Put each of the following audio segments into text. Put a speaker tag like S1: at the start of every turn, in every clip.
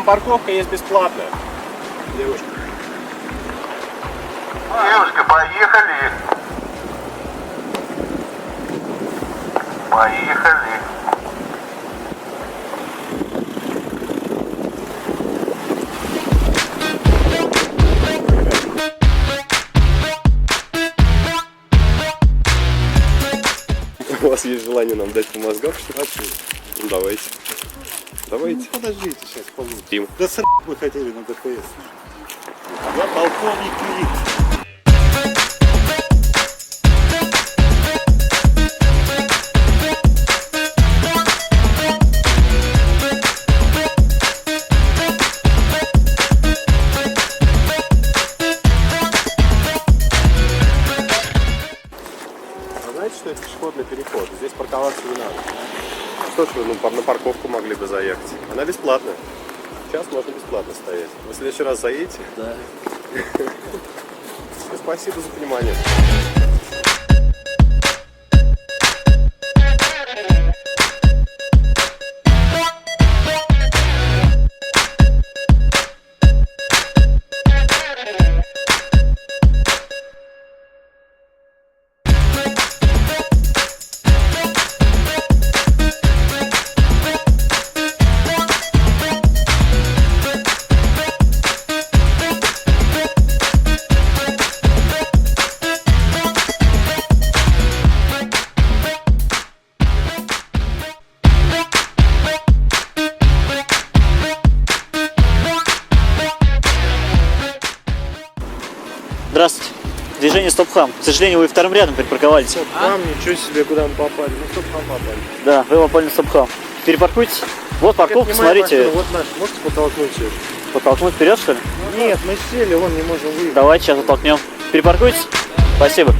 S1: парковка есть бесплатная. Девушка.
S2: Девушка, поехали. Поехали.
S1: У вас есть желание нам дать по мозгам, что ли? Ну, давайте. Давайте.
S3: Ну, подождите, сейчас получится.
S1: Тим.
S3: Да срать вы хотели на ДПС. Я полковник милиции.
S1: А знаете, что это пешеходный переход? Здесь парковаться не надо. Что ж вы на парковку могли бы заехать? Она бесплатная. Сейчас можно бесплатно стоять. Вы в следующий раз заедете?
S3: Да.
S1: Спасибо за понимание.
S4: Здравствуйте. Движение стоп-хам. К сожалению, вы вторым рядом припарковались.
S3: Нам ничего себе, куда мы попали. Ну, стоп, нам попали.
S4: Да, вы попали на стоп-хам. Перепаркуйтесь. Вот парковка,
S3: Это не моя
S4: смотрите.
S3: машина, вот наш. Можете потолкнуть ее?
S4: Подтолкнуть вперед, что ли?
S3: Нет, мы сели, вон не можем выехать.
S4: Давайте сейчас оттолкнем. Перепаркуйтесь. Спасибо.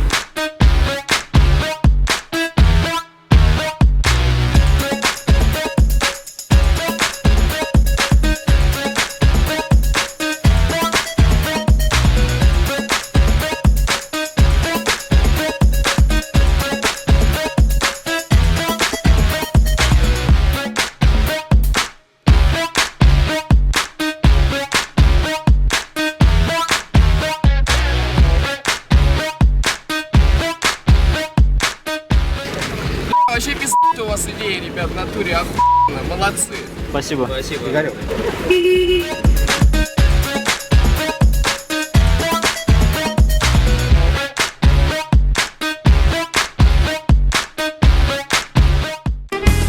S5: Вообще пиздец у вас идеи, ребят, в натуре охуенно, молодцы.
S4: Спасибо.
S5: Спасибо.
S3: Игорек.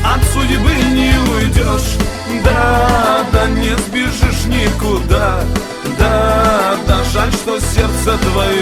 S6: От судьбы не уйдешь, да, да не сбежишь никуда, да, да жаль, что сердце твое